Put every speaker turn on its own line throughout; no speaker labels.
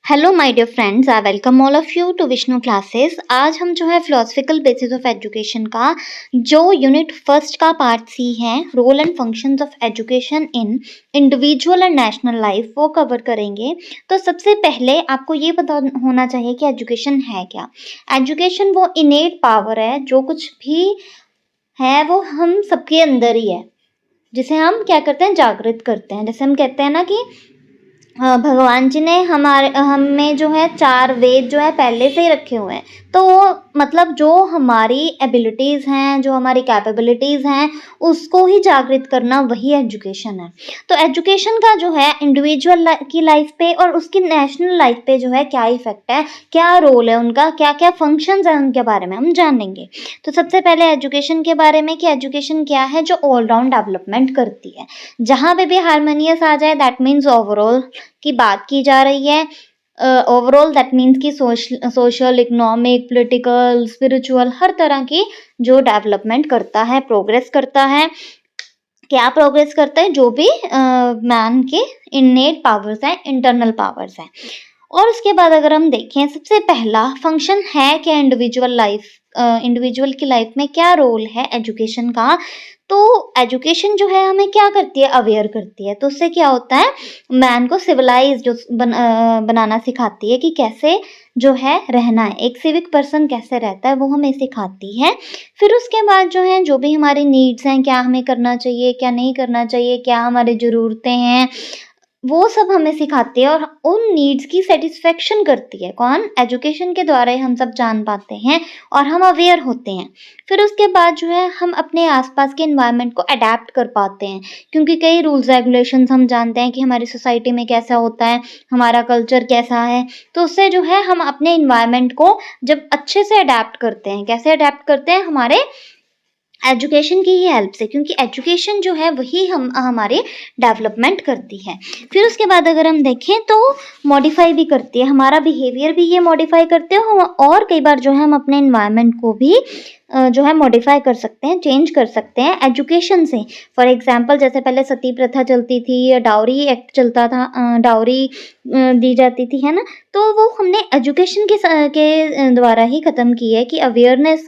Hello my dear friends, I welcome all of you to Vishnu classes. आज हम जो है फिलोसफिकल बेसिस ऑफ एजुकेशन का जो यूनिट फर्स्ट का पार्ट सी है, role and functions of education in individual and national life, वो cover करेंगे। तो सबसे पहले आपको ये पता होना चाहिए कि एजुकेशन है क्या। एजुकेशन वो इनेट पावर है, जो कुछ भी है वो हम सबके अंदर ही है, जिसे हम क्या करते हैं, जागृत करते हैं। जैसे हम कहते हैं ना कि भगवान जी ने हमारे हमें जो है 4 वेद जो है पहले से ही रखे हुए हैं। तो वो मतलब जो हमारी एबिलिटीज़ हैं, जो हमारी कैपेबिलिटीज़ हैं, उसको ही जागृत करना वही एजुकेशन है। तो एजुकेशन का जो है इंडिविजुअल की लाइफ पे और उसकी नेशनल लाइफ पे जो है क्या इफ़ेक्ट है, क्या रोल है उनका, क्या-क्या फंक्शंस हैं, उनके बारे में हम जानेंगे। तो सबसे पहले एजुकेशन के बारे में कि एजुकेशन क्या है, जो ऑल राउंड डेवलपमेंट करती है। जहाँ पे भी हार्मोनियस आ जाए, दैट मीन्स ओवरऑल की बात की जा रही है। ओवरऑल दैट मीन्स कि सोशल, इकोनॉमिक, पॉलिटिकल, स्पिरिचुअल, हर तरह की जो डेवलपमेंट करता है, प्रोग्रेस करता है। क्या प्रोग्रेस करता है? जो भी मैन के इननेट पावर्स हैं, इंटरनल पावर्स हैं। और उसके बाद अगर हम देखें, सबसे पहला फंक्शन है क्या इंडिविजुअल की लाइफ में क्या रोल है एजुकेशन का। तो एजुकेशन जो है हमें क्या करती है, अवेयर करती है। तो उससे क्या होता है, मैन को सिविलाइज्ड बनाना सिखाती है कि कैसे जो है रहना है, एक सिविक पर्सन कैसे रहता है वो हमें सिखाती है। फिर उसके बाद जो है, जो भी हमारी नीड्स हैं, क्या हमें करना चाहिए, क्या नहीं करना चाहिए, क्या हमारी ज़रूरतें हैं, वो सब हमें सिखाती है और उन नीड्स की सैटिस्फैक्शन करती है। कौन? एजुकेशन के द्वारा ही हम सब जान पाते हैं और हम अवेयर होते हैं। फिर उसके बाद जो है हम अपने आसपास के एनवायरनमेंट को अडेप्ट कर पाते हैं, क्योंकि कई रूल्स रेगुलेशंस हम जानते हैं कि हमारी सोसाइटी में कैसा होता है, हमारा कल्चर कैसा है। तो उससे जो है हम अपने एनवायरनमेंट को जब अच्छे से अडेप्ट करते हैं, कैसे अडेप्ट करते हैं, हमारे एजुकेशन की ही हेल्प से, क्योंकि एजुकेशन जो है वही हम हमारी डेवलपमेंट करती है। फिर उसके बाद अगर हम देखें तो मॉडिफाई भी करती है, हमारा बिहेवियर भी ये मॉडिफाई करते हैं। और कई बार जो है हम अपने एनवायरनमेंट को भी जो है मॉडिफाई कर सकते हैं, चेंज कर सकते हैं एजुकेशन से। फॉर एग्जांपल, जैसे पहले सती प्रथा चलती थी, डाउरी एक्ट चलता था, डाउरी दी जाती थी, है ना। तो वो हमने एजुकेशन के द्वारा ही ख़त्म की है कि अवेयरनेस।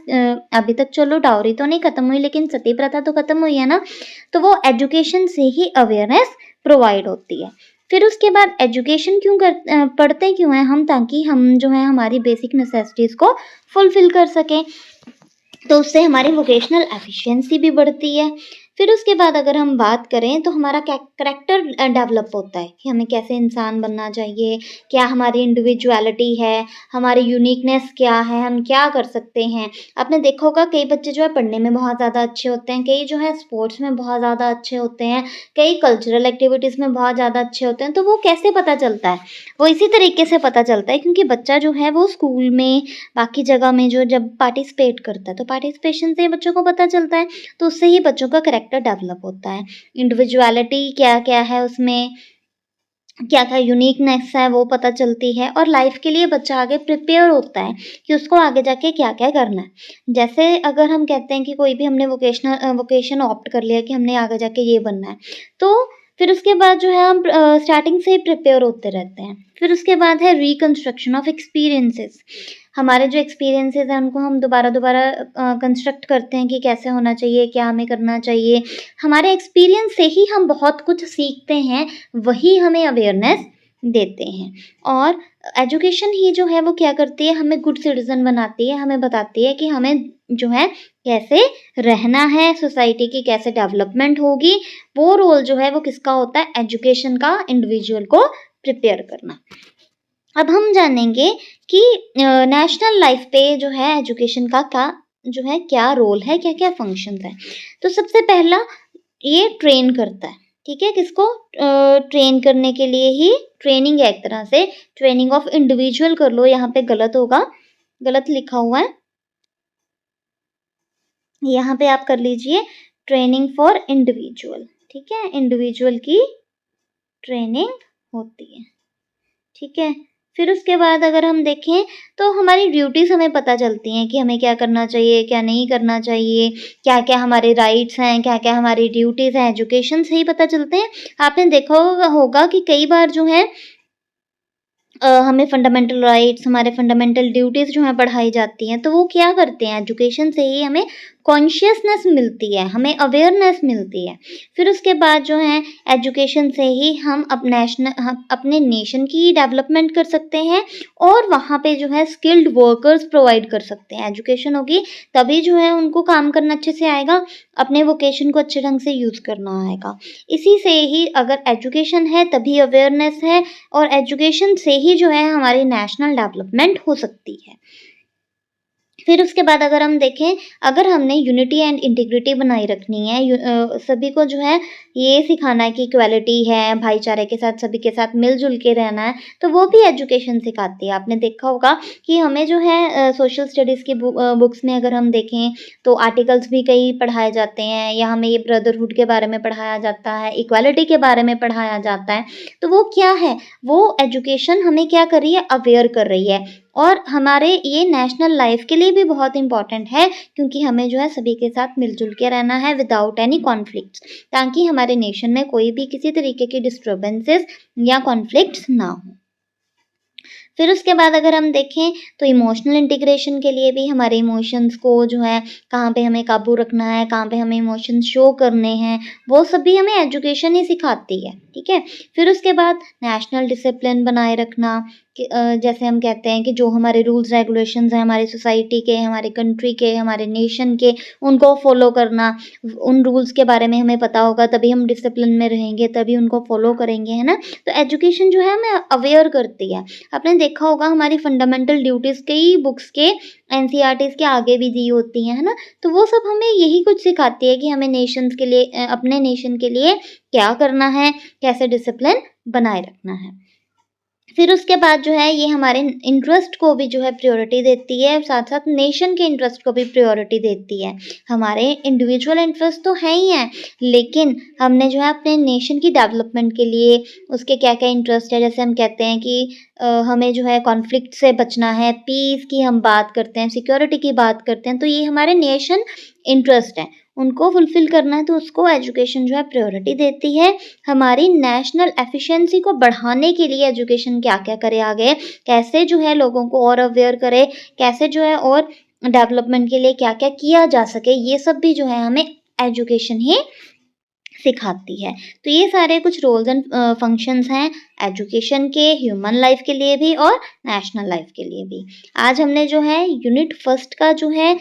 अभी तक चलो डाउरी तो नहीं ख़त्म हुई, लेकिन सती प्रथा तो ख़त्म हुई है ना। तो वो एजुकेशन से ही अवेयरनेस प्रोवाइड होती है। फिर उसके बाद एजुकेशन पढ़ते क्यों हैं हम, ताकि हम जो है हमारी बेसिक नेसेसिटीज़ को फुलफ़िल कर सकें। तो उससे हमारी वोकेशनल एफिशिएंसी भी बढ़ती है। फिर उसके बाद अगर हम बात करें तो हमारा कैरेक्टर डेवलप होता है कि हमें कैसे इंसान बनना चाहिए, क्या हमारी इंडिविजुअलिटी है, हमारी यूनिकनेस क्या है, हम क्या कर सकते हैं। आपने देखा होगा कई बच्चे जो है पढ़ने में बहुत ज़्यादा अच्छे होते हैं, कई जो है स्पोर्ट्स में बहुत ज़्यादा अच्छे होते हैं, कई कल्चरल एक्टिविटीज़ में बहुत ज़्यादा अच्छे होते हैं। तो वो कैसे पता चलता है? वो इसी तरीके से पता चलता है, क्योंकि बच्चा जो है वो स्कूल में, बाकी जगह में जो जब पार्टिसिपेट करता है, तो पार्टिसिपेशन से बच्चों को पता चलता है। तो उससे ही बच्चों का कैरेक्टर डेवलप होता है। इंडिविजुअलिटी क्या-क्या है उसमें, क्या-क्या यूनिकनेस है वो पता चलती है, और लाइफ के लिए बच्चा आगे प्रिपेयर होता है कि उसको आगे जाके क्या-क्या करना है। जैसे अगर हम कहते हैं कि कोई भी हमने वोकेशन ऑप्ट कर लिया कि हमने आगे जाके ये बनना है, तो फिर उसके बाद जो है हम स्टार्टिंग से ही प्रिपेयर होते रहते हैं। फिर उसके बाद है रिकंस्ट्रक्शन ऑफ एक्सपीरियंसेस। हमारे जो एक्सपीरियंसेस हैं उनको हम दोबारा-दोबारा कंस्ट्रक्ट करते हैं कि कैसे होना चाहिए, क्या हमें करना चाहिए। हमारे एक्सपीरियंस से ही हम बहुत कुछ सीखते हैं, वही हमें अवेयरनेस देते हैं। और एजुकेशन ही जो है वो क्या करती है, हमें गुड सिटीज़न बनाती है, हमें बताती है कि हमें जो है कैसे रहना है, सोसाइटी की कैसे डेवलपमेंट होगी। वो रोल जो है वो किसका होता है, एजुकेशन का, इंडिविजुअल को प्रिपेयर करना। अब हम जानेंगे कि नेशनल लाइफ पे जो है एजुकेशन का क्या रोल है, क्या-क्या फंक्शंस हैं। तो सबसे पहला, ये ट्रेन करता है, ठीक है। किसको? ट्रेन करने के लिए ही ट्रेनिंग है एक तरह से। ट्रेनिंग ऑफ इंडिविजुअल कर लो, यहाँ पे गलत होगा, गलत लिखा हुआ है। यहाँ पे आप कर लीजिए ट्रेनिंग फॉर इंडिविजुअल, ठीक है। इंडिविजुअल की ट्रेनिंग होती है, ठीक है। फिर उसके बाद अगर हम देखें तो हमारी ड्यूटीज़ हमें पता चलती हैं कि हमें क्या करना चाहिए, क्या नहीं करना चाहिए, क्या-क्या हमारे राइट्स हैं, क्या-क्या हमारी ड्यूटीज़ हैं, एजुकेशन से ही पता चलते हैं। आपने देखा होगा कि कई बार जो है हमें फंडामेंटल राइट्स, हमारे फंडामेंटल ड्यूटीज़ जो हैं पढ़ाई जाती हैं, तो वो क्या करते हैं, एजुकेशन से ही हमें कॉन्शियसनेस मिलती है, हमें अवेयरनेस मिलती है। फिर उसके बाद जो है एजुकेशन से ही हम अपने नेशन की डेवलपमेंट कर सकते हैं और वहाँ पे जो है स्किल्ड वर्कर्स प्रोवाइड कर सकते हैं। एजुकेशन होगी तभी जो है उनको काम करना अच्छे से आएगा, अपने वोकेशन को अच्छे ढंग से यूज़ करना आएगा। इसी से ही अगर एजुकेशन है तभी अवेयरनेस है और एजुकेशन से ही जो है हमारी नेशनल डेवलपमेंट हो सकती है। फिर उसके बाद अगर हम देखें, अगर हमने यूनिटी एंड इंटीग्रिटी बनाए रखनी है, सभी को जो है ये सिखाना है कि इक्वालिटी है, भाईचारे के साथ सभी के साथ मिल-जुल के रहना है, तो वो भी एजुकेशन सिखाती है। आपने देखा होगा कि हमें जो है सोशल स्टडीज़ की बुक्स में अगर हम देखें तो आर्टिकल्स भी कई पढ़ाए जाते हैं या हमें ये ब्रदरहुड के बारे में पढ़ाया जाता है, इक्वालिटी के बारे में पढ़ाया जाता है। तो वो क्या है, वो एजुकेशन हमें क्या कर रही है, अवेयर कर रही है और हमारे ये नेशनल लाइफ के लिए भी बहुत इम्पोर्टेंट है क्योंकि हमें जो है सभी के साथ मिलजुल के रहना है विदाउट एनी कॉन्फ्लिक्ट्स, ताकि हमारे नेशन में कोई भी किसी तरीके की डिस्टर्बेंसेस या कॉन्फ्लिक्ट्स ना हो। फिर उसके बाद अगर हम देखें तो इमोशनल इंटीग्रेशन के लिए भी हमारे इमोशंस को जो है कहाँ पे हमें काबू रखना है, कहाँ पे हमें इमोशंस शो करने हैं, वो सब भी हमें एजुकेशन ही सिखाती है, ठीक है। फिर उसके बाद नेशनल डिसिप्लिन बनाए रखना कि जैसे हम कहते हैं कि जो हमारे रूल्स रेगुलेशंस हैं हमारी सोसाइटी के, हमारे कंट्री के, हमारे नेशन के, उनको फॉलो करना। उन रूल्स के बारे में हमें पता होगा तभी हम डिसिप्लिन में रहेंगे, तभी उनको फॉलो करेंगे, है ना। तो एजुकेशन जो है हमें अवेयर करती है। आपने देखा होगा हमारी फंडामेंटल ड्यूटीज़ कई बुक्स के एनसीईआरटीज़ के आगे भी दी होती हैं, है ना? तो वो सब हमें यही कुछ सिखाती है कि हमें नेशंस के लिए अपने नेशन के लिए क्या करना है, कैसे डिसिप्लिन बनाए रखना है। फिर उसके बाद जो है ये हमारे इंटरेस्ट को भी जो है प्रायोरिटी देती है, साथ-साथ नेशन के इंटरेस्ट को भी प्रायोरिटी देती है। हमारे इंडिविजुअल इंटरेस्ट तो हैं ही हैं, लेकिन हमने जो है अपने नेशन की डेवलपमेंट के लिए उसके क्या-क्या इंटरेस्ट है, जैसे हम कहते हैं कि हमें जो है कॉन्फ्लिक्ट से बचना है, पीस की हम बात करते हैं, सिक्योरिटी की बात करते हैं, तो ये हमारे नेशन इंटरेस्ट हैं। उनको फुलफ़िल करना है तो उसको एजुकेशन जो है प्रायोरिटी देती है। हमारी नेशनल एफिशिएंसी को बढ़ाने के लिए एजुकेशन क्या-क्या करे आगे, कैसे जो है लोगों को और अवेयर करे, कैसे जो है और डेवलपमेंट के लिए क्या-क्या किया जा सके, ये सब भी जो है हमें एजुकेशन ही सिखाती है। तो ये सारे कुछ रोल्स एंड फंक्शंस हैं एजुकेशन के, ह्यूमन लाइफ के लिए भी और नेशनल लाइफ के लिए भी। आज हमने जो है यूनिट फर्स्ट का जो है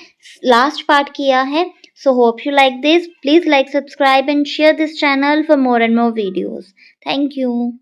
लास्ट पार्ट किया है। So hope you like this. Please like, subscribe and share this channel for more and more videos. Thank you.